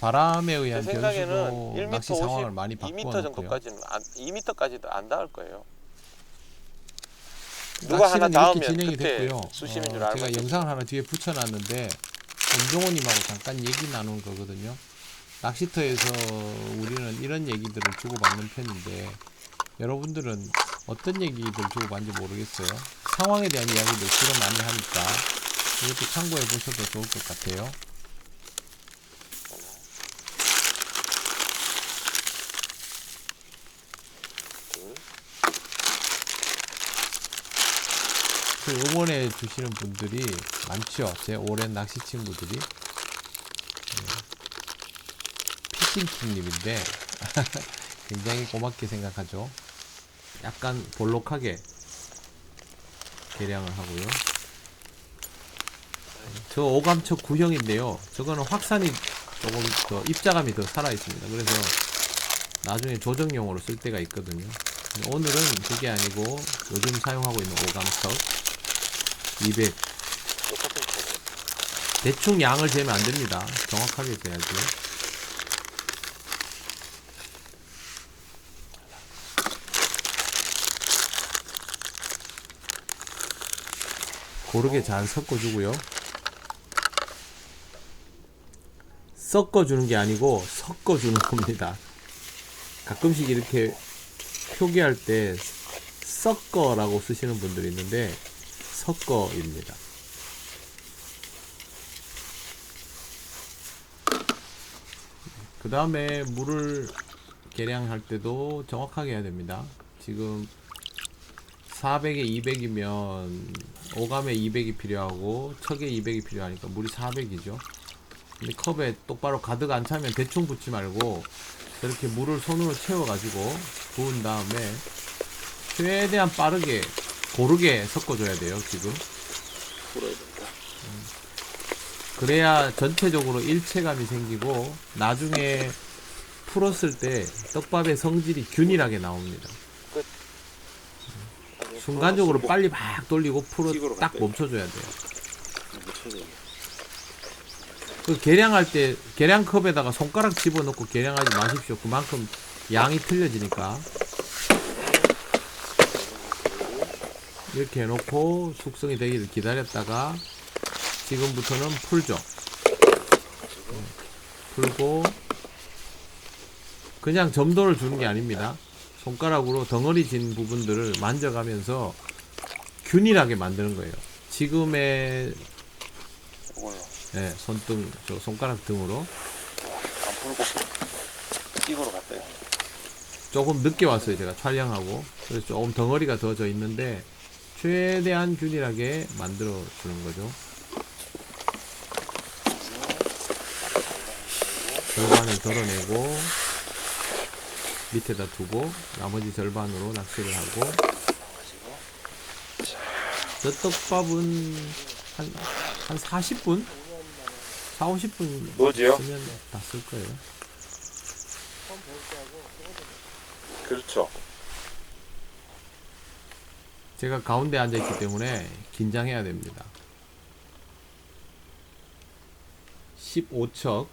바람에 제 의한 생각에는 변수도 1m 낚시 50, 상황을 많이 2m 바꾸어 놓고요. 정도까지는 2m까지도 안 닿을 거예요. 누가 하나 낚시는 이렇게 닿으면 진행이 그때 됐고요. 수심인 줄 알면 제가 되죠. 영상을 하나 뒤에 붙여놨는데 임종호님하고 잠깐 얘기 나눈 거거든요. 낚시터에서 우리는 이런 얘기들을 주고받는 편인데 여러분들은 어떤 얘기들 주고받는지 모르겠어요. 상황에 대한 이야기들 주로 많이 하니까 이것도 참고해 보셔도 좋을 것 같아요. 응원해 주시는 분들이 많죠. 제 오랜 낚시 친구들이. 피싱킹님인데 굉장히 고맙게 생각하죠. 약간 볼록하게 계량을 하고요. 저 오감척 구형인데요. 저거는 확산이 조금 더 입자감이 더 살아 있습니다. 그래서 나중에 조정용으로 쓸 때가 있거든요. 오늘은 그게 아니고 요즘 사용하고 있는 오감척 200. 대충 양을 재면 안 됩니다. 정확하게 재야지. 고르게 잘 섞어주고요. 섞어주는 게 아니고 섞어주는 겁니다. 가끔씩 이렇게 표기할 때 섞어라고 쓰시는 분들이 있는데 섞어입니다. 그 다음에 물을 계량할 때도 정확하게 해야 됩니다. 지금 400에 200이면 오감에 200이 필요하고 척에 200이 필요하니까 물이 400이죠. 근데 컵에 똑바로 가득 안 차면 대충 붓지 말고 이렇게 물을 손으로 채워 가지고 부은 다음에 최대한 빠르게 고르게 섞어줘야 돼요. 지금 그래야 전체적으로 일체감이 생기고 나중에 풀었을 때 떡밥의 성질이 균일하게 나옵니다. 순간적으로 빨리 막 돌리고 풀어 딱 멈춰줘야 돼요. 그 계량할 때 계량컵에다가 손가락 집어넣고 계량하지 마십시오. 그만큼 양이 틀려지니까. 이렇게 해놓고 숙성이 되기를 기다렸다가 지금부터는 풀죠. 풀고 그냥 점도를 주는 게 아닙니다. 손가락으로 덩어리 진 부분들을 만져가면서 균일하게 만드는 거예요. 지금의 손등, 저 손가락 등으로 안 풀고 찍으러 갔어요. 조금 늦게 왔어요. 제가 촬영하고 그래서 조금 덩어리가 더 져 있는데 최대한 균일하게 만들어 주는 거죠. 절반을 덜어내고 밑에다 두고 나머지 절반으로 낚시를 하고 저 떡밥은 한 40분? 4, 50분 뭐지요? 쓰면 다 쓸 거예요. 그렇죠. 제가 가운데 앉아있기 때문에 긴장해야 됩니다. 15척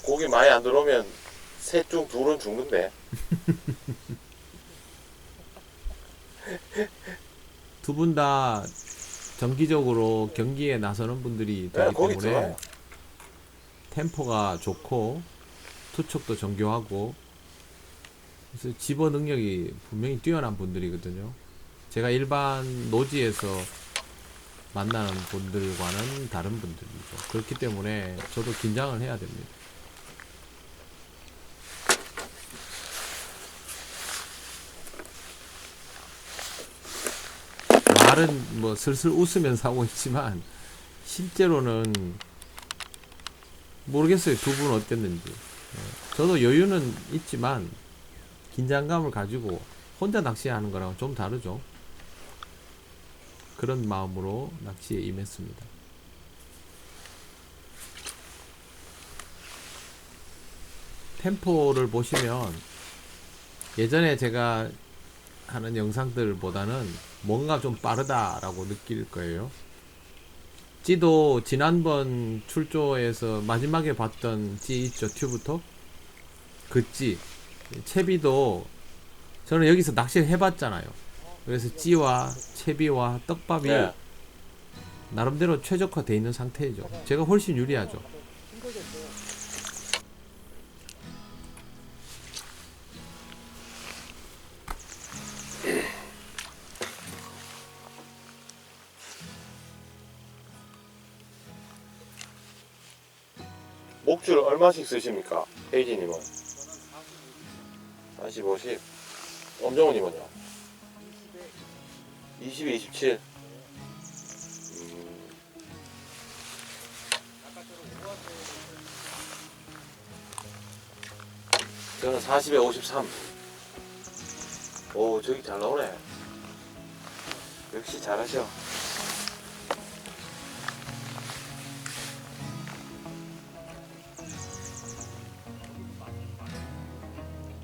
고기 많이 안 들어오면 셋 중 둘은 죽는데. 두 분 다 정기적으로 경기에 나서는 분들이 되기 거기 때문에 들어가요. 템포가 좋고 투척도 정교하고 그래서 집어 능력이 분명히 뛰어난 분들이거든요. 제가 일반 노지에서 만나는 분들과는 다른 분들이죠. 그렇기 때문에 저도 긴장을 해야 됩니다. 말은 뭐 슬슬 웃으면서 하고 있지만 실제로는 모르겠어요. 두 분 어땠는지. 저도 여유는 있지만 긴장감을 가지고 혼자 낚시하는 거랑은 좀 다르죠. 그런 마음으로 낚시에 임했습니다. 템포를 보시면 예전에 제가 하는 영상들보다는 뭔가 좀 빠르다라고 느낄 거예요. 찌도 지난번 출조에서 마지막에 봤던 찌 있죠, 튜브톱? 그 찌. 채비도 저는 여기서 낚시를 해봤잖아요. 그래서 찌와 채비와 떡밥이 네. 나름대로 최적화되어 있는 상태이죠. 제가 훨씬 유리하죠. 목줄 얼마씩 쓰십니까? 헤이지님은 40, 50. 엄정우님은요? 20에 27. 저는 40에 53. 오, 저기 잘 나오네. 역시 잘하셔.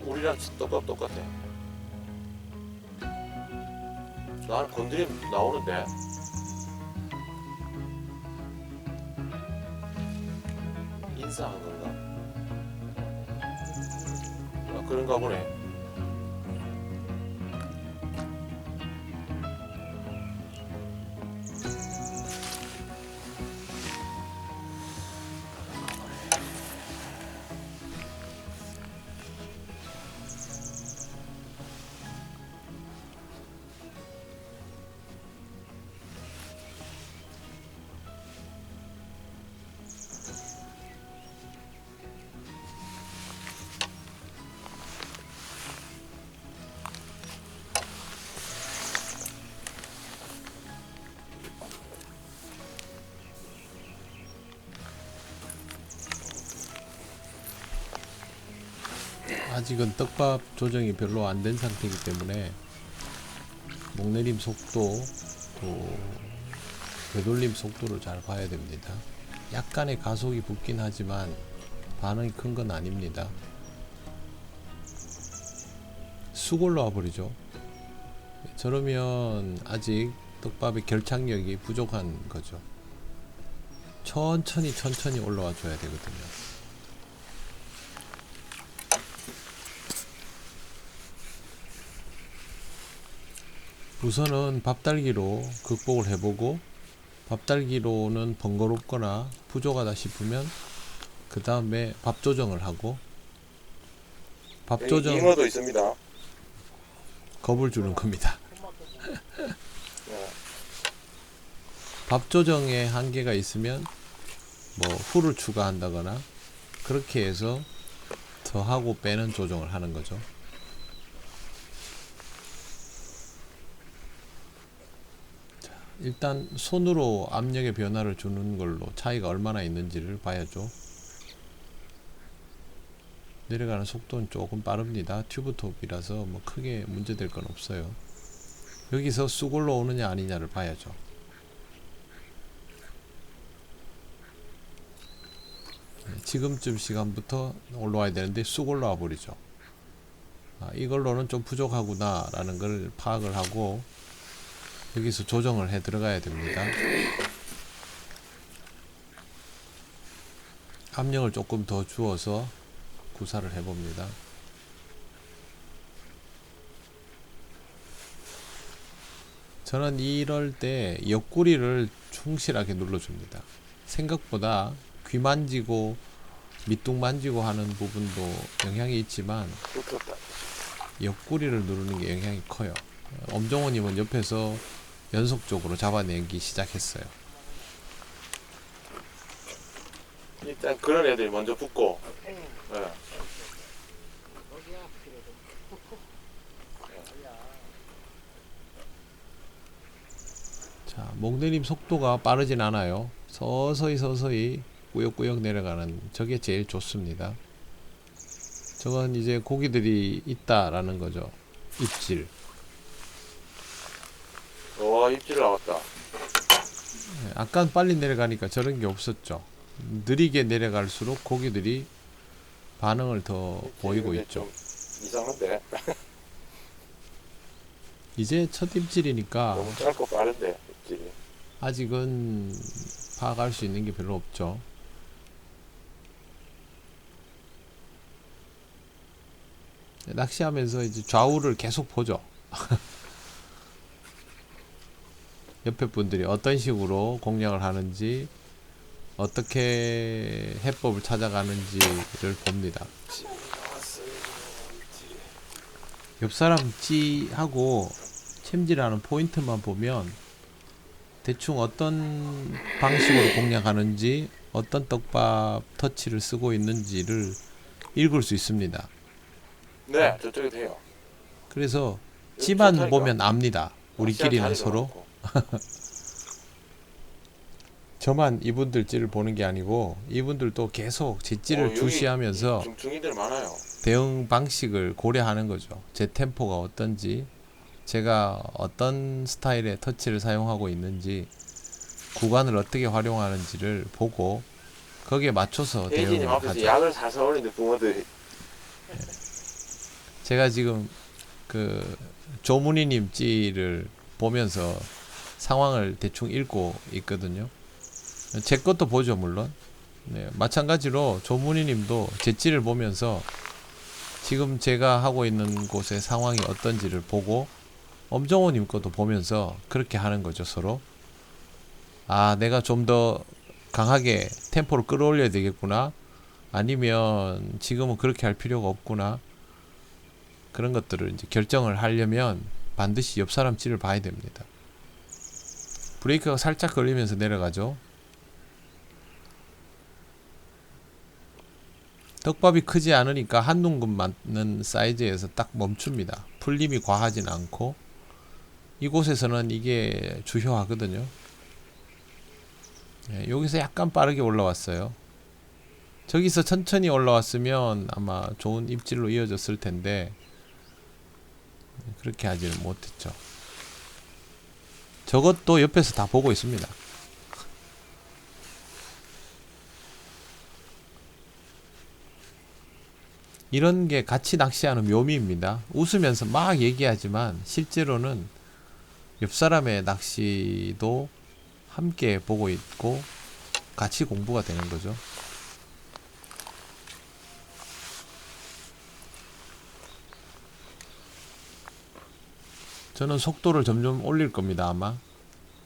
우리랑 똑같아. 나는 건드리면 나오는데. 인사한 건가? 아, 그런가 보네. 아직은 떡밥 조정이 별로 안 된 상태이기 때문에 목내림 속도 또 되돌림 속도를 잘 봐야 됩니다. 약간의 가속이 붙긴 하지만 반응이 큰 건 아닙니다. 쑥 올라와 버리죠. 저러면 아직 떡밥의 결착력이 부족한 거죠. 천천히 올라와 줘야 되거든요. 우선은 밥달기로 극복을 해보고, 밥달기로는 번거롭거나 부족하다 싶으면 그 다음에 밥 조정을 하고, 밥 여기 조정 잉어도 있습니다. 겁을 주는 겁니다. 네. 밥 조정에 한계가 있으면 뭐 후를 추가한다거나 그렇게 해서 더하고 빼는 조정을 하는 거죠. 일단 손으로 압력의 변화를 주는 걸로 차이가 얼마나 있는지를 봐야죠. 내려가는 속도는 조금 빠릅니다. 튜브톱이라서 뭐 크게 문제될 건 없어요. 여기서 쑥 올라오느냐 아니냐를 봐야죠. 지금쯤 시간부터 올라와야 되는데 쑥 올라와 버리죠. 이걸로는 좀 부족하구나 라는 걸 파악을 하고 여기서 조정을 해 들어가야 됩니다. 압력을 조금 더 주어서 구사를 해 봅니다. 저는 이럴 때 옆구리를 충실하게 눌러줍니다. 생각보다 귀 만지고 밑둥 만지고 하는 부분도 영향이 있지만 붙었다. 옆구리를 누르는 게 영향이 커요. 엄정호님은 옆에서 연속적으로 잡아내기 시작했어요. 일단 그런 애들이 먼저 붙고. 네. 자, 목내림 속도가 빠르진 않아요. 서서히 꾸역꾸역 내려가는 저게 제일 좋습니다. 저건 이제 고기들이 있다라는 거죠. 입질. 와, 입질 나왔다. 아까 빨리 내려가니까 저런 게 없었죠. 느리게 내려갈수록 고기들이 반응을 더 보이고 근데 있죠. 좀 이상한데? 이제 첫 입질이니까 너무 짧고 빠른데, 입질이. 아직은 파악할 수 있는 게 별로 없죠. 낚시하면서 이제 좌우를 계속 보죠. 옆에 분들이 어떤 식으로 공략을 하는지, 어떻게 해법을 찾아가는지를 봅니다. 옆 사람 찌하고 챔질하는 포인트만 보면 대충 어떤 방식으로 공략하는지, 어떤 떡밥 터치를 쓰고 있는지를 읽을 수 있습니다. 네, 저쪽에 돼요. 그래서 여기 찌만 좋다니까. 보면 압니다. 우리끼리는 자리도 서로. 많고. 저만 이분들 찌를 보는 게 아니고 이분들도 계속 제 찌를 여기 주시하면서 중증이들 많아요. 대응 방식을 고려하는 거죠. 제 템포가 어떤지, 제가 어떤 스타일의 터치를 사용하고 있는지, 구간을 어떻게 활용하는지를 보고 거기에 맞춰서 혜진님 대응을 앞에서 하죠. 약을 사서 올리는 붕어들이. 제가 지금 그 조문희님 찌를 보면서 상황을 대충 읽고 있거든요. 제 것도 보죠, 물론. 네, 마찬가지로 조문희님도 제 찌를 보면서 지금 제가 하고 있는 곳의 상황이 어떤지를 보고 엄정호님 것도 보면서 그렇게 하는 거죠, 서로. 아, 내가 좀 더 강하게 템포를 끌어올려야 되겠구나. 아니면 지금은 그렇게 할 필요가 없구나. 그런 것들을 이제 결정을 하려면 반드시 옆 사람 찌를 봐야 됩니다. 브레이크가 살짝 걸리면서 내려가죠. 떡밥이 크지 않으니까 한 둥근 맞는 사이즈에서 딱 멈춥니다. 풀림이 과하진 않고 이곳에서는 이게 주효하거든요. 네, 여기서 약간 빠르게 올라왔어요. 저기서 천천히 올라왔으면 아마 좋은 입질로 이어졌을 텐데 그렇게 하지는 못했죠. 저것도 옆에서 다 보고 있습니다. 이런 게 같이 낚시하는 묘미입니다. 웃으면서 막 얘기하지만 실제로는 옆 사람의 낚시도 함께 보고 있고 같이 공부가 되는 거죠. 저는 속도를 점점 올릴 겁니다, 아마.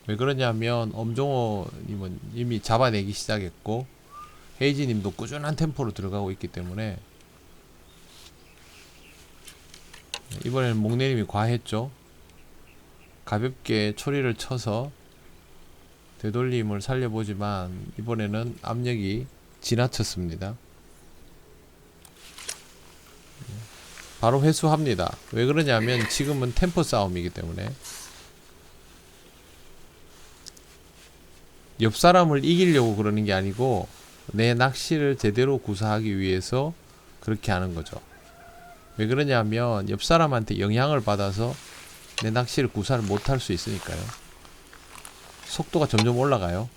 왜 그러냐면 엄종호님은 이미 잡아내기 시작했고 헤이지님도 꾸준한 템포로 들어가고 있기 때문에 이번에는 목내림이 과했죠. 가볍게 초리를 쳐서 되돌림을 살려보지만 이번에는 압력이 지나쳤습니다. 바로 회수합니다. 왜 그러냐면 지금은 템포 싸움이기 때문에 옆 사람을 이기려고 그러는 게 아니고 내 낚시를 제대로 구사하기 위해서 그렇게 하는 거죠. 왜 그러냐면 옆 사람한테 영향을 받아서 내 낚시를 구사를 못할 수 있으니까요. 속도가 점점 올라가요.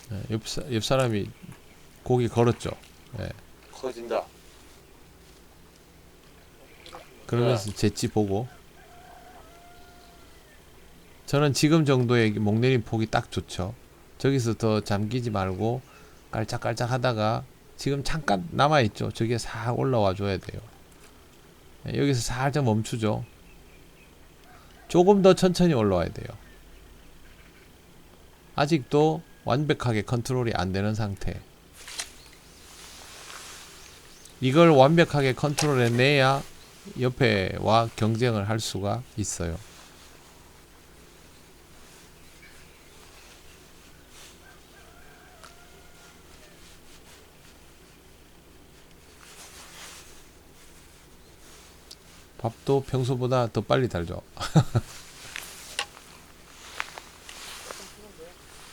네, 옆 사람이 고기 걸었죠. 네. 커진다. 그러면서 제찌 보고 저는 지금 정도의 목내림 폭이 딱 좋죠. 저기서 더 잠기지 말고 깔짝깔짝 하다가 지금 잠깐 남아있죠. 저기에 싹 올라와 줘야 돼요. 네, 여기서 살짝 멈추죠. 조금 더 천천히 올라와야 돼요. 아직도 완벽하게 컨트롤이 안 되는 상태. 이걸 완벽하게 컨트롤 해내야 옆에와 경쟁을 할 수가 있어요. 밥도 평소보다 더 빨리 달죠.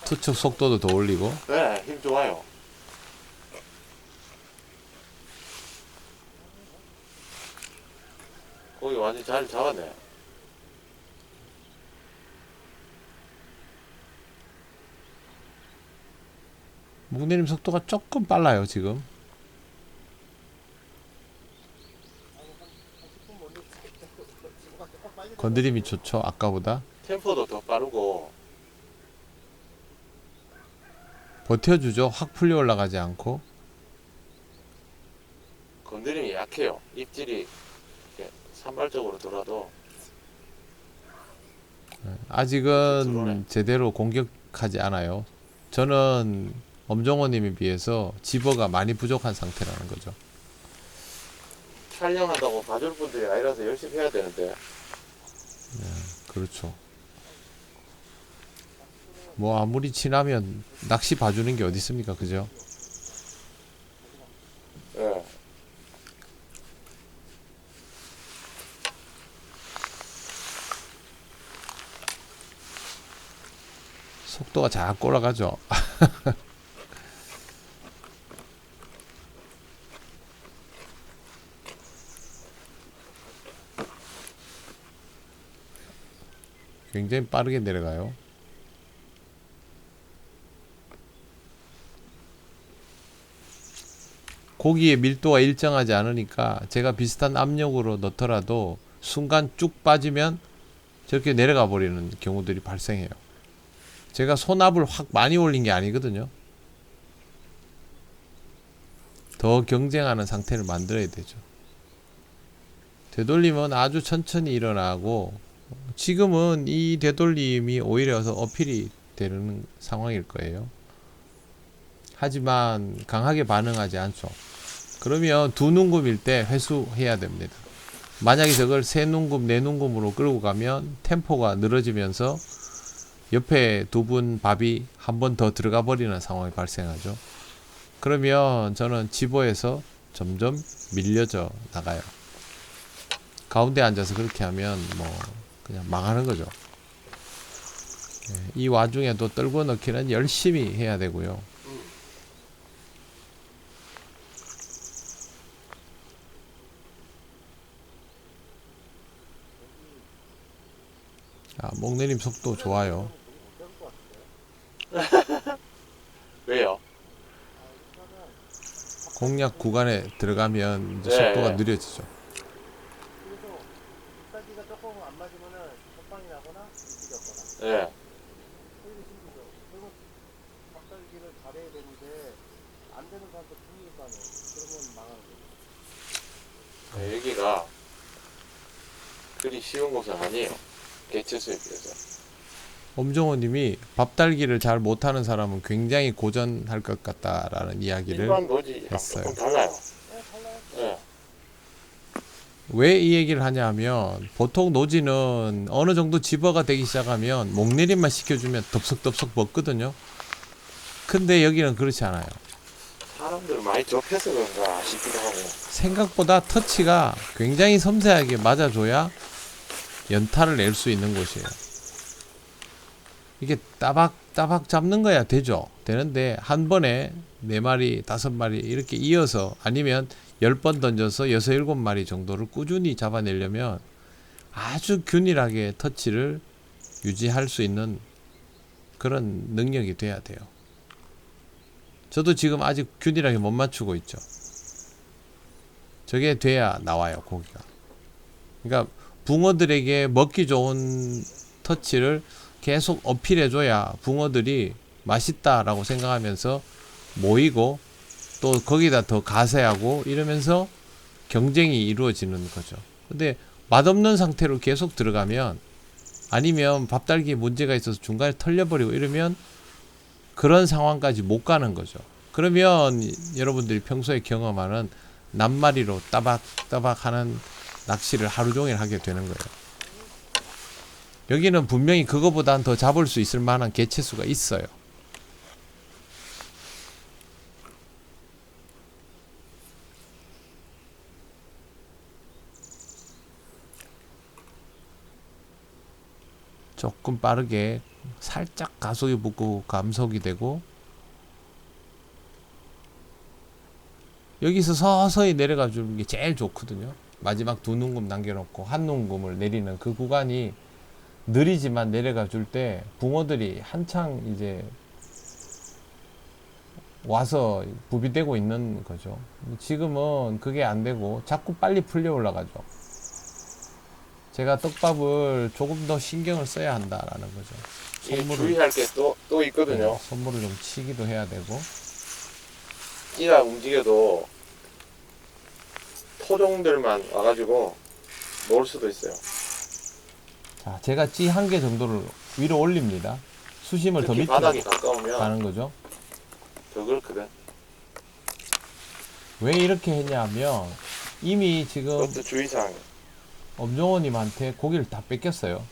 투척 속도도 더 올리고. 네, 힘 좋아요. 거기 완전 자리 잡았네. 목내림 속도가 조금 빨라요 지금. 건드림이 좋죠, 아까보다. 템포도 더 빠르고. 버텨주죠, 확 풀려 올라가지 않고. 건드림이 약해요. 입질이 이렇게 산발적으로 돌아도. 아직은 들어오네. 제대로 공격하지 않아요. 저는 엄정호님에 비해서 집어가 많이 부족한 상태라는 거죠. 촬영한다고 봐줄 분들이 아니라서 열심히 해야 되는데. 그렇죠. 뭐 아무리 친하면 낚시 봐주는 게 어디 있습니까, 그죠? 예. 속도가 자꾸 올라가죠. 굉장히 빠르게 내려가요. 고기의 밀도가 일정하지 않으니까 제가 비슷한 압력으로 넣더라도 순간 쭉 빠지면 저렇게 내려가 버리는 경우들이 발생해요. 제가 손압을 확 많이 올린 게 아니거든요. 더 경쟁하는 상태를 만들어야 되죠. 되돌림은 아주 천천히 일어나고, 지금은 이 되돌림이 오히려 어필이 되는 상황일 거예요. 하지만 강하게 반응하지 않죠. 그러면 두 눈금일 때 회수해야 됩니다. 만약에 저걸 세 눈금, 네 눈금으로 끌고 가면 템포가 늘어지면서 옆에 두 분 밥이 한 번 더 들어가 버리는 상황이 발생하죠. 그러면 저는 집어에서 점점 밀려져 나가요. 가운데 앉아서 그렇게 하면 뭐 그냥 망하는 거죠. 이 와중에도 떨궈 넣기는 열심히 해야 되고요. 목내림 속도 좋아요. 왜요? 공략 구간에 들어가면 이제 네. 속도가 느려지죠. 그래서 닭다리가 조금 안 맞으면은 첫방이 나거나 일찍이 없거나 예. 그게 힘들죠. 그리고 닭다리를 잘해야 되는데 안 되는 사람도 분위기 까네. 그러면 망하는 거죠. 네, 여기가 그리 쉬운 곳은 아니에요. 개체수에 비해서. 엄정호님이 밥달기를 잘 못하는 사람은 굉장히 고전할 것 같다라는 이야기를 일반 노지랑 했어요. 조금 달라요. 네, 달라요. 예. 왜 이 얘기를 하냐면, 보통 노지는 어느 정도 집어가 되기 시작하면 목내림만 시켜주면 덥석덥석 먹거든요. 근데 여기는 그렇지 않아요. 사람들 많이 접해서 그런가 싶기도 하고. 생각보다 터치가 굉장히 섬세하게 맞아줘야 연타를 낼 수 있는 곳이에요. 이게 따박따박 잡는 거야 되죠. 되는데 한 번에 4마리, 5마리 이렇게 이어서, 아니면 10번 던져서 6, 7마리 정도를 꾸준히 잡아내려면 아주 균일하게 터치를 유지할 수 있는 그런 능력이 돼야 돼요. 저도 지금 아직 균일하게 못 맞추고 있죠. 저게 돼야 나와요, 고기가. 그러니까 붕어들에게 먹기 좋은 터치를 계속 어필해줘야 붕어들이 맛있다라고 생각하면서 모이고, 또 거기다 더 가세하고 이러면서 경쟁이 이루어지는 거죠. 근데 맛없는 상태로 계속 들어가면, 아니면 밥달기에 문제가 있어서 중간에 털려버리고 이러면 그런 상황까지 못 가는 거죠. 그러면 여러분들이 평소에 경험하는 낱마리로 따박따박 하는 낚시를 하루 종일 하게 되는 거예요. 여기는 분명히 그거보단 더 잡을 수 있을 만한 개체수가 있어요. 조금 빠르게 살짝 가속이 붙고 감속이 되고, 여기서 서서히 내려가 주는 게 제일 좋거든요. 마지막 두 눈금 남겨놓고 한 눈금을 내리는 그 구간이 느리지만 내려가 줄 때 붕어들이 한창 이제 와서 부비되고 있는 거죠. 지금은 그게 안 되고 자꾸 빨리 풀려 올라가죠. 제가 떡밥을 조금 더 신경을 써야 한다라는 거죠. 이게 주의할 게 또 있거든요. 손물을 좀 치기도 해야 되고. 찌가 움직여도 토종들만 와가지고 놓을 수도 있어요. 자, 제가 찌 한 개 정도를 위로 올립니다. 수심을 더 특히 밑으로 바닥이 가까우면 가는 거죠. 더 그렇거든. 왜 이렇게 했냐면 이미 지금 그것도 주의사항. 엄정호님한테 고기를 다 뺏겼어요.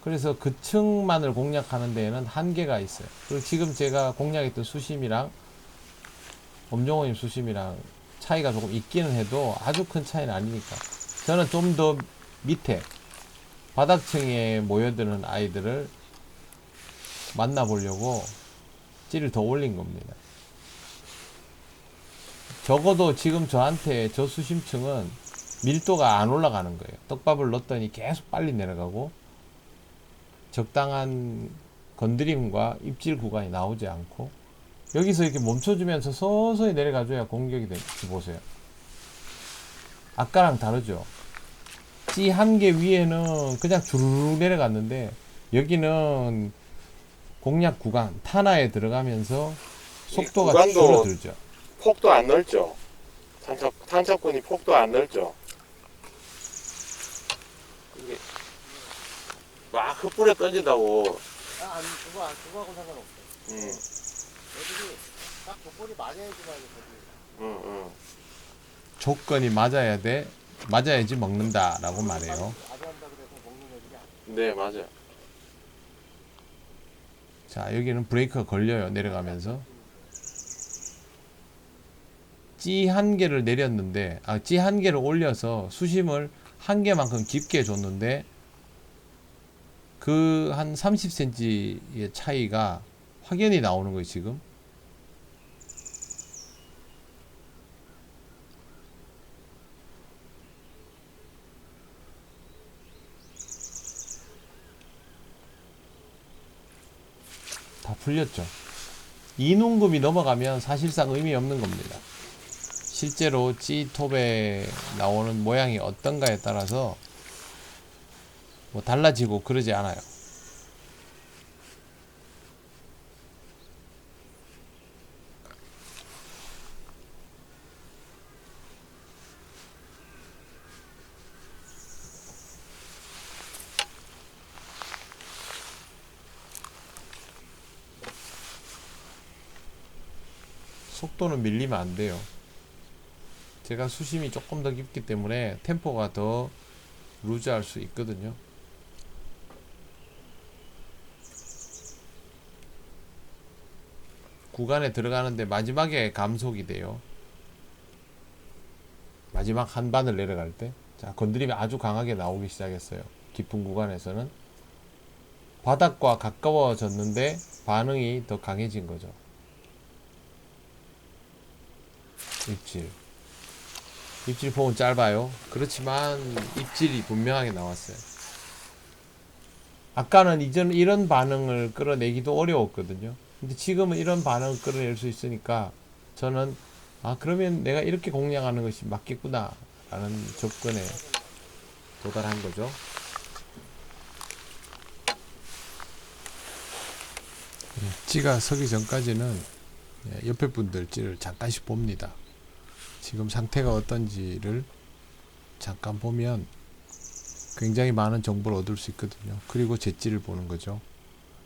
그래서 그 층만을 공략하는 데에는 한계가 있어요. 그리고 지금 제가 공략했던 수심이랑 엄정호님 수심이랑 차이가 조금 있기는 해도 아주 큰 차이는 아니니까 저는 좀 더 밑에 바닥층에 모여드는 아이들을 만나보려고 찌를 더 올린 겁니다. 적어도 지금 저한테 저 수심층은 밀도가 안 올라가는 거예요. 떡밥을 넣었더니 계속 빨리 내려가고 적당한 건드림과 입질 구간이 나오지 않고 여기서 이렇게 멈춰주면서 서서히 내려가줘야 공격이 될지 보세요. 아까랑 다르죠. 찌 한 개 위에는 그냥 주르륵 내려갔는데 여기는 공략 구간 탄화에 들어가면서 속도가 구간도 줄어들죠. 폭도 안 넓죠. 탄착군이 폭도 안 넓죠. 이게 막 흩뿌려 던진다고. 아니 그거하고 상관없어. 음, 애들이 딱 조건이 맞아야지만 거기. 음. 조건이 맞아야 돼. 맞아야지 먹는다라고 말해요. 아재 한다 그래서 먹는 애들이 아니야. 네, 맞아요. 자, 여기는 브레이크가 걸려요. 내려가면서. 찌 한 개를 내렸는데, 찌 한 개를 올려서 수심을 한 개만큼 깊게 줬는데, 그 한 30cm의 차이가 확연히 나오는 거예요, 지금. 다 풀렸죠. 이눈금이 넘어가면 사실상 의미 없는 겁니다. 실제로 찌톱에 나오는 모양이 어떤가에 따라서 뭐 달라지고 그러지 않아요. 속도는 밀리면 안 돼요. 제가 수심이 조금 더 깊기 때문에 템포가 더 루즈할 수 있거든요. 구간에 들어가는데 마지막에 감속이 돼요. 마지막 한 반을 내려갈 때. 자, 건드림이 아주 강하게 나오기 시작했어요. 깊은 구간에서는. 바닥과 가까워졌는데 반응이 더 강해진 거죠. 입질 폭은 짧아요. 그렇지만 입질이 분명하게 나왔어요. 아까는 이런 반응을 끌어내기도 어려웠거든요. 근데 지금은 이런 반응을 끌어낼 수 있으니까 저는 그러면 내가 이렇게 공략하는 것이 맞겠구나 라는 접근에 도달한 거죠. 찌가 서기 전까지는 옆에 분들 찌를 잠깐씩 봅니다. 지금 상태가 어떤지를 잠깐 보면 굉장히 많은 정보를 얻을 수 있거든요. 그리고 제 찌를 보는 거죠.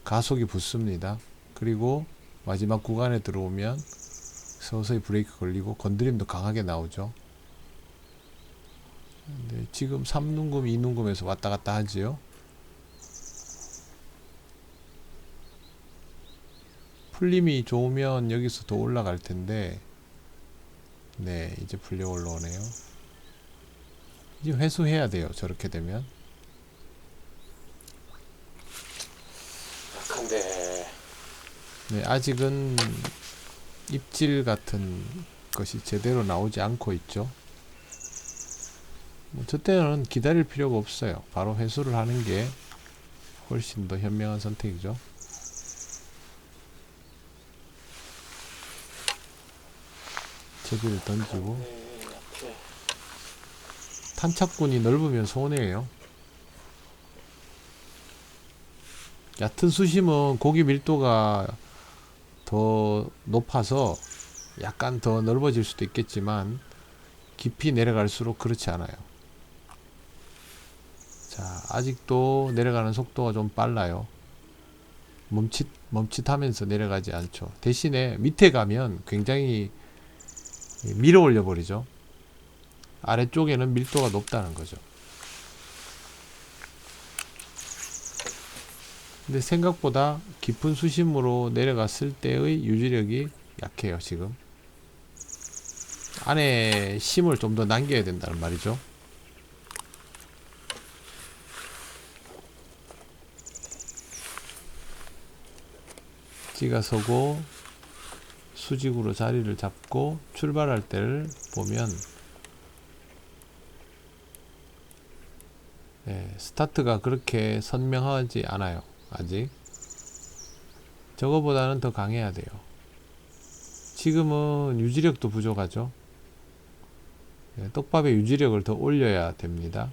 가속이 붙습니다. 그리고 마지막 구간에 들어오면 서서히 브레이크 걸리고 건드림도 강하게 나오죠. 근데 지금 3눈금, 2눈금에서 왔다 갔다 하지요. 풀림이 좋으면 여기서 더 올라갈 텐데 네, 이제 풀려 올라오네요. 이제 회수해야 돼요. 저렇게 되면. 약한데. 네, 아직은 입질 같은 것이 제대로 나오지 않고 있죠. 저 때는 기다릴 필요가 없어요. 바로 회수를 하는 게 훨씬 더 현명한 선택이죠. 제비를 던지고 탄착군이 넓으면 손해예요. 얕은 수심은 고기 밀도가 더 높아서 약간 더 넓어질 수도 있겠지만 깊이 내려갈수록 그렇지 않아요. 자, 아직도 내려가는 속도가 좀 빨라요. 멈칫하면서 내려가지 않죠. 대신에 밑에 가면 굉장히 밀어 올려 버리죠. 아래쪽에는 밀도가 높다는 거죠. 근데 생각보다 깊은 수심으로 내려갔을 때의 유지력이 약해요. 지금 안에 심을 좀 더 남겨야 된다는 말이죠. 찌가 서고 수직으로 자리를 잡고 출발할 때를 보면 스타트가 그렇게 선명하지 않아요. 아직 저거보다는 더 강해야 돼요. 지금은 유지력도 부족하죠. 떡밥의 유지력을 더 올려야 됩니다.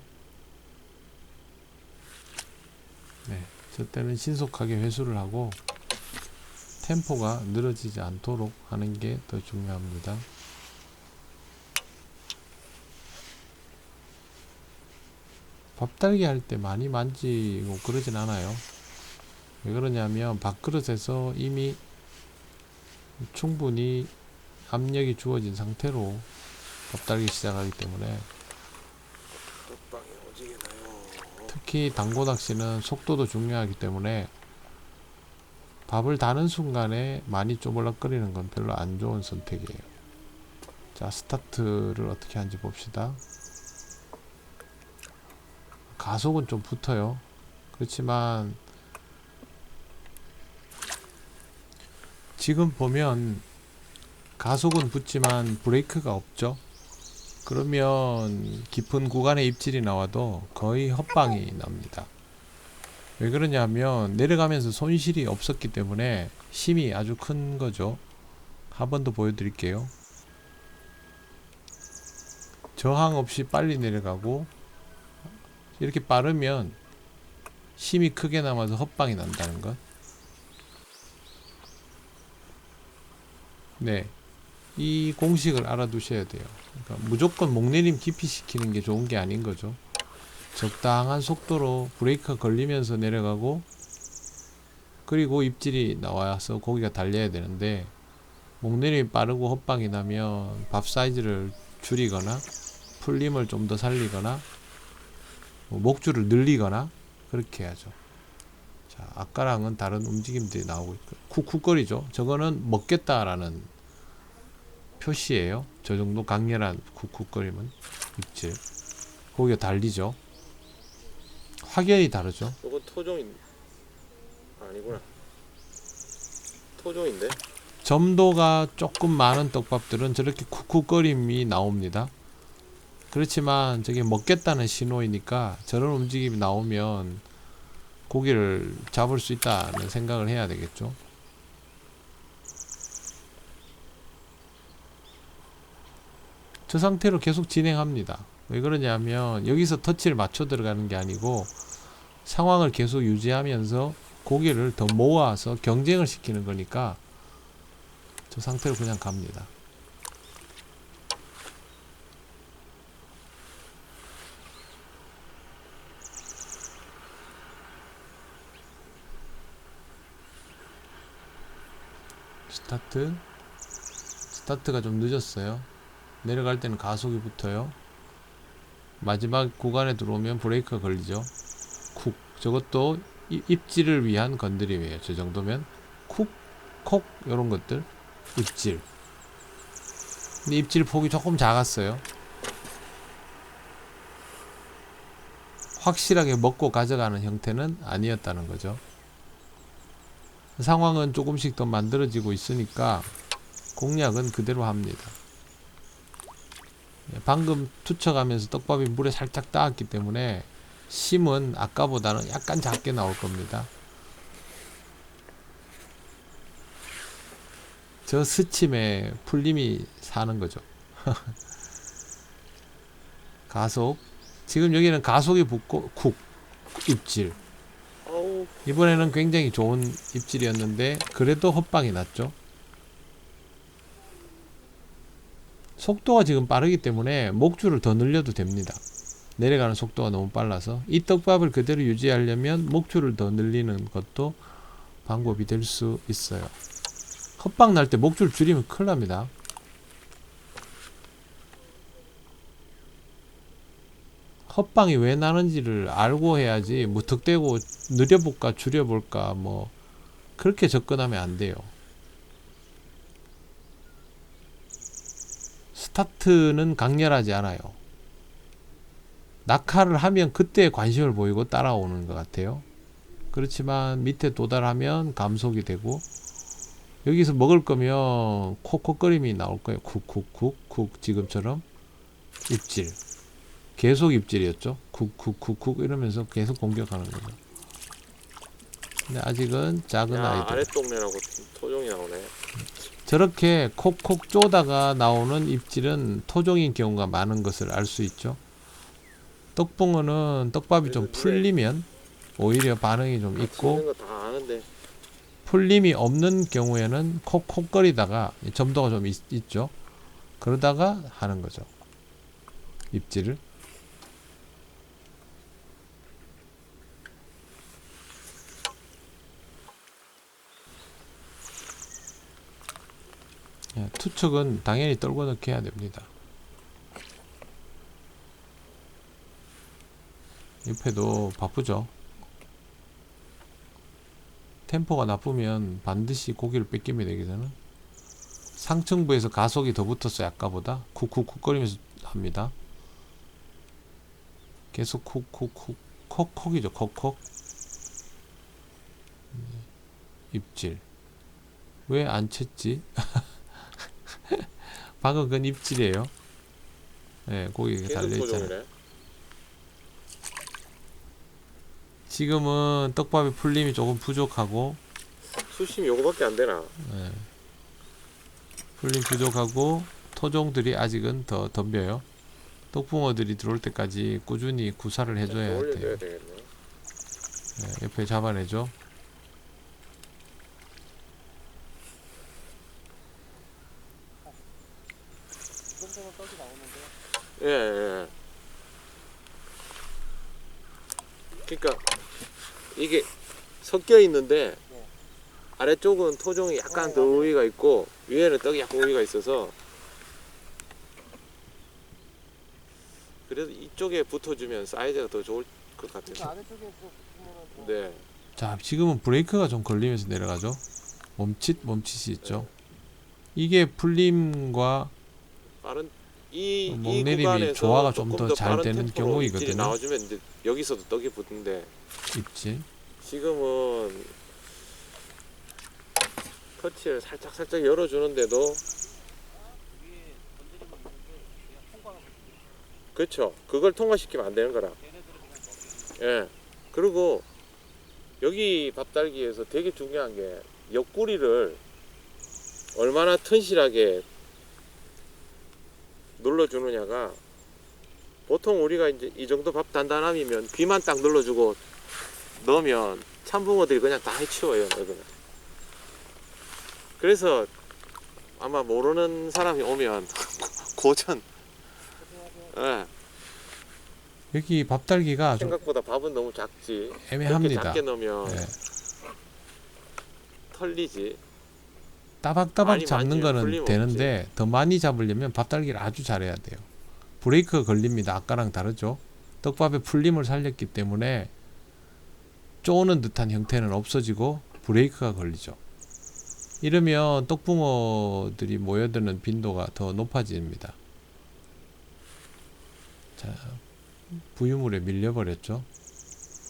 저 때는 신속하게 회수를 하고 템포가 늘어지지 않도록 하는 게 더 중요합니다. 밥달기 할 때 많이 만지고 그러진 않아요. 왜 그러냐면 밥그릇에서 이미 충분히 압력이 주어진 상태로 밥달기 시작하기 때문에 떡방이 오지게 나요. 특히 당고 낚시는 속도도 중요하기 때문에 밥을 다는 순간에 많이 쪼물락거리는 건 별로 안 좋은 선택이에요. 자, 스타트를 어떻게 하는지 봅시다. 가속은 좀 붙어요. 그렇지만 지금 보면 가속은 붙지만 브레이크가 없죠. 그러면 깊은 구간에 입질이 나와도 거의 헛방이 납니다. 왜 그러냐면 내려가면서 손실이 없었기 때문에 힘이 아주 큰 거죠. 한 번 더 보여드릴게요. 저항 없이 빨리 내려가고 이렇게 빠르면 힘이 크게 남아서 헛방이 난다는 것. 네, 이 공식을 알아두셔야 돼요. 그러니까 무조건 목내림 깊이 시키는 게 좋은 게 아닌 거죠. 적당한 속도로 브레이크가 걸리면서 내려가고 그리고 입질이 나와서 고기가 달려야 되는데 목내림이 빠르고 헛방이 나면 밥 사이즈를 줄이거나 풀림을 좀 더 살리거나 목줄을 늘리거나 그렇게 해야죠. 자, 아까랑은 다른 움직임들이 나오고 있고 쿡쿡거리죠. 저거는 먹겠다라는 표시예요. 저 정도 강렬한 쿡쿡거림은 입질. 고기가 달리죠. 확연히 다르죠. 이건 토종인 아니구나. 토종인데? 점도가 조금 많은 떡밥들은 저렇게 쿡쿡거림이 나옵니다. 그렇지만 저게 먹겠다는 신호이니까 저런 움직임이 나오면 고기를 잡을 수 있다는 생각을 해야 되겠죠. 저 상태로 계속 진행합니다. 왜 그러냐면 여기서 터치를 맞춰 들어가는 게 아니고 상황을 계속 유지하면서 고기를 더 모아서 경쟁을 시키는 거니까 저 상태로 그냥 갑니다. 스타트가 좀 늦었어요. 내려갈 때는 가속이 붙어요. 마지막 구간에 들어오면 브레이크가 걸리죠. 쿡. 저것도 입질을 위한 건드림이에요. 저 정도면 쿡, 콕 이런 것들 입질. 근데 입질 폭이 조금 작았어요. 확실하게 먹고 가져가는 형태는 아니었다는 거죠. 상황은 조금씩 더 만들어지고 있으니까 공략은 그대로 합니다. 방금 투척하면서 떡밥이 물에 살짝 닿았기 때문에 심은 아까보다는 약간 작게 나올 겁니다. 저 스침에 풀림이 사는 거죠. 가속 지금 여기는 가속이 붙고 쿡 입질. 어우, 이번에는 굉장히 좋은 입질이었는데 그래도 헛방이 났죠. 속도가 지금 빠르기 때문에 목줄을 더 늘려도 됩니다. 내려가는 속도가 너무 빨라서 이 떡밥을 그대로 유지하려면 목줄을 더 늘리는 것도 방법이 될 수 있어요. 헛방 날 때 목줄 줄이면 큰일 납니다. 헛방이 왜 나는지를 알고 해야지 무턱대고 느려볼까 줄여볼까 뭐 그렇게 접근하면 안 돼요. 스타트는 강렬하지 않아요. 낙하를 하면 그때 관심을 보이고 따라오는 것 같아요. 그렇지만 밑에 도달하면 감속이 되고 여기서 먹을 거면 콕콕거림이 나올 거예요. 쿡쿡쿡쿡 지금처럼 입질 계속 입질이었죠. 쿡쿡쿡쿡 이러면서 계속 공격하는 거죠. 근데 아직은 작은 야, 아이들 아랫동네라고 토종이 나오네. 저렇게 콕콕 쪼다가 나오는 입질은 토종인 경우가 많은 것을 알 수 있죠. 떡붕어는 떡밥이 좀 풀리면 오히려 반응이 좀 있고 있는 거 다 아는데. 풀림이 없는 경우에는 콕콕거리다가 점도가 좀 있죠. 그러다가 하는 거죠. 입질을. 투척은 당연히 떨궈 넣게 해야 됩니다. 옆에도 바쁘죠. 템포가 나쁘면 반드시 고기를 뺏기면 되거든요. 상층부에서 가속이 더 붙었어요. 아까보다 쿡쿡쿡 거리면서 합니다. 계속 쿡쿡쿡 콕콕이죠. 콕콕. 입질. 왜 안 챘지? 방금 그건 입질이에요. 네, 고기가 계속 달려있잖아요. 토종이네. 지금은 떡밥의 풀림이 조금 부족하고 수심이 요거밖에 안 되나? 네. 풀림 부족하고 토종들이 아직은 더 덤벼요. 떡붕어들이 들어올 때까지 꾸준히 구사를 해줘야 돼요. 올려줘야 되겠네. 네, 옆에 잡아내죠. 이 정도면 떡이 나오는데 예, 예. 그러니까 이게 섞여 있는데 네. 아래쪽은 토종이 약간 더 우위가 있고 위에는 떡이 약간 우위가 있어서 그래서 이쪽에 붙어주면 사이즈가 더 좋을 것 그 같아서. 아래쪽에 보면은 뭐 네. 자, 지금은 브레이크가 좀 걸리면서 내려가죠. 멈칫이 있죠. 이게 풀림과 빠른 이 목내림이 구간에서 조화가 좀 조금 더 잘 빠른 되는 템포로 경우이거든요. 입질이 나와주면 이제 여기서도 떡이 붙는데 입질. 지금은 터치를 살짝 열어주는데도 그렇죠. 그걸 통과시키면 안 되는 거라. 예. 그리고 여기 밥달기에서 되게 중요한 게 옆구리를 얼마나 튼실하게 눌러주느냐가 보통 우리가 이제 이 정도 밥 단단함이면 귀만 딱 눌러주고 넣으면 참붕어들이 그냥 다 해치워요. 여기는. 그래서 아마 모르는 사람이 오면 고전. 예. 여기 밥달기가 좀 생각보다 밥은 너무 작지. 그렇게 애매합니다. 작게 넣으면 네. 털리지. 따박따박 많이 잡는 만지면 거는 풀림 되는데 더 많이 잡으려면 밥달기를 아주 잘해야 돼요. 브레이크가 걸립니다. 아까랑 다르죠. 떡밥에 풀림을 살렸기 때문에 쪼는 듯한 형태는 없어지고 브레이크가 걸리죠. 이러면 떡붕어들이 모여드는 빈도가 더 높아집니다. 자, 부유물에 밀려버렸죠.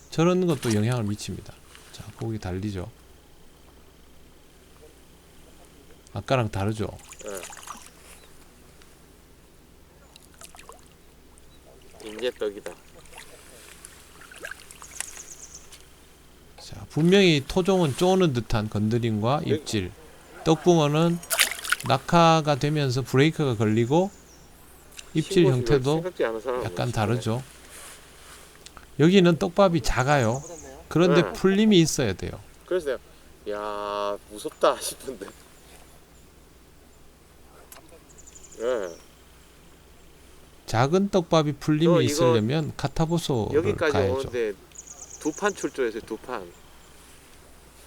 저런 것도 영향을 미칩니다. 자, 고기 달리죠. 아까랑 다르죠. 예. 인제떡이다. 자, 분명히 토종은 쪼는 듯한 건드림과 입질. 떡붕어는 낙하가 되면서 브레이크가 걸리고 입질 신고식을 형태도 생각지 않은 사람은 약간 못 다르죠. 여기는 떡밥이 작아요. 잘못했네요. 그런데 네. 풀림이 있어야 돼요. 그래서 내가 야 무섭다 싶은데. 예. 작은 떡밥이 저 풀림이 이거 있으려면 카타보소를 여기까지 가야죠. 오는데 2판 출조했어요. 2판.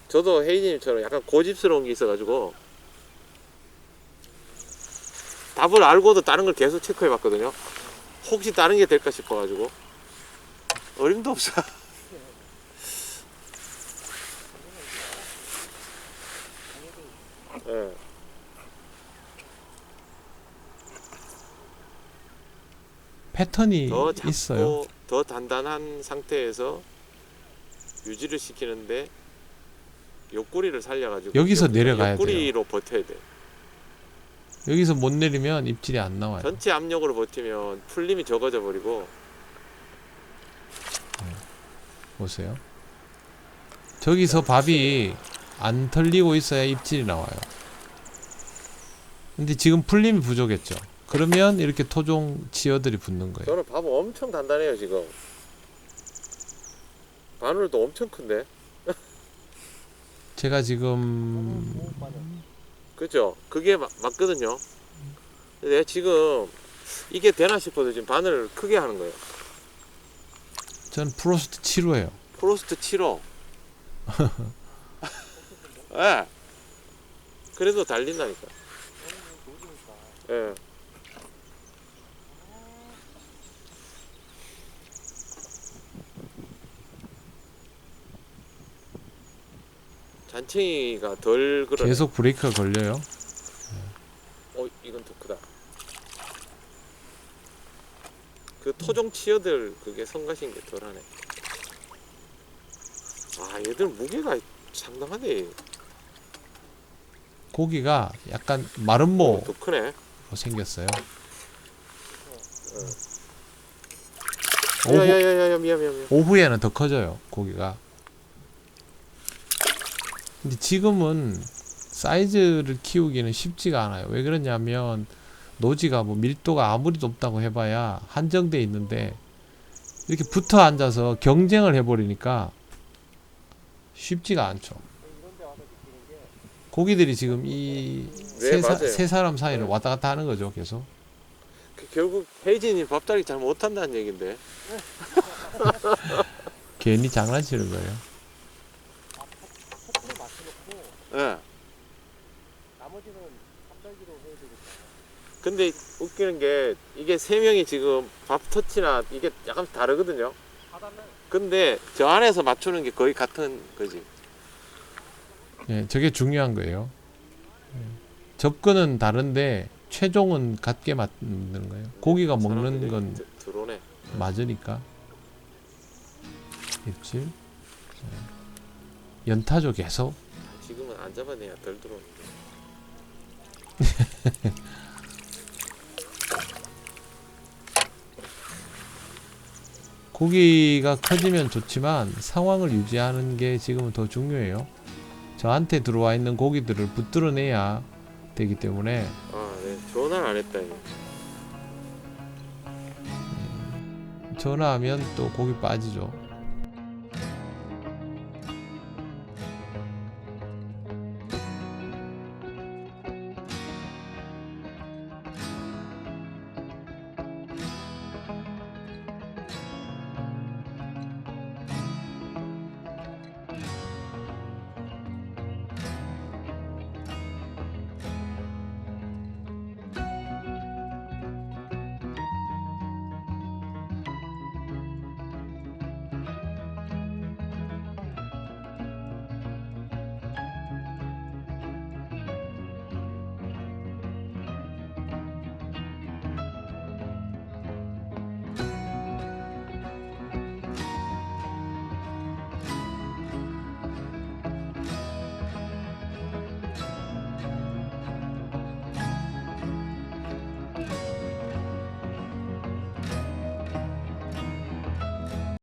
저도 혜이님처럼 약간 고집스러운 게 있어가지고 답을 알고도 다른 걸 계속 체크해봤거든요. 혹시 다른 게 될까 싶어가지고 어림도 없어. 예. 패턴이 더 있어요. 작고 더 단단한 상태에서 유지를 시키는데 옆구리를 살려가지고 여기서 내려가야 옆구리로 버텨야 돼. 여기서 못 내리면 입질이 안 나와요. 전체 압력으로 버티면 풀림이 적어져 버리고 보세요. 저기서 밥이 안 털리고 있어야 입질이 나와요. 근데 지금 풀림이 부족했죠. 그러면 이렇게 토종 치어들이 붙는 거예요. 저는 밥 엄청 단단해요 지금. 바늘도 엄청 큰데. 제가 지금 보험 빠져. 그죠? 그게 맞거든요. 근데 내가 지금 이게 되나 싶어서 지금 바늘을 크게 하는 거예요. 전 프로스트 7호예요. 프로스트 7호. 예. 그래도 달린다니까. 노지니까. 예. 잔챙이가 덜 그러네. 계속 브레이크가 걸려요. 이건 더 크다. 그 토종 치어들 그게 성가신 게 덜하네. 아 얘들 무게가 상당하네. 고기가 약간 마름모 더 크네. 생겼어요. 야야야야 미안. 오후에는 더 커져요. 고기가. 근데 지금은 사이즈를 키우기는 쉽지가 않아요. 왜 그러냐면 노지가 뭐 밀도가 아무리 높다고 해봐야 한정돼 있는데 이렇게 붙어 앉아서 경쟁을 해버리니까 쉽지가 않죠. 이런 데 와서 느끼는 게 고기들이 지금 이 네, 맞아요. 세 사람 사이를 네. 왔다 갔다 하는 거죠. 계속. 결국 혜진이 밥다리 잘 못한다는 얘긴데. 괜히 장난치는 거예요. 포트를 맞춰놓고 예. 나머지는 밥달기로 해야 되겠다. 근데 웃기는 게 이게 세 명이 지금 밥 터치나 이게 약간 다르거든요. 다 달라요. 근데 저 안에서 맞추는 게 거의 같은 거지. 예, 저게 중요한 거예요. 예. 접근은 다른데 최종은 같게 만드는 거예요. 고기가 먹는 사람들이 건 들어오네. 맞으니까. 입질. 예. 연타죠 계속. 지금은 안 잡아내야 덜 들어오네. 고기가 커지면 좋지만 상황을 유지하는 게 지금은 더 중요해요. 저한테 들어와 있는 고기들을 붙들어내야 되기 때문에 아, 네. 전화를 안 했다 이거. 전화하면 또 고기 빠지죠.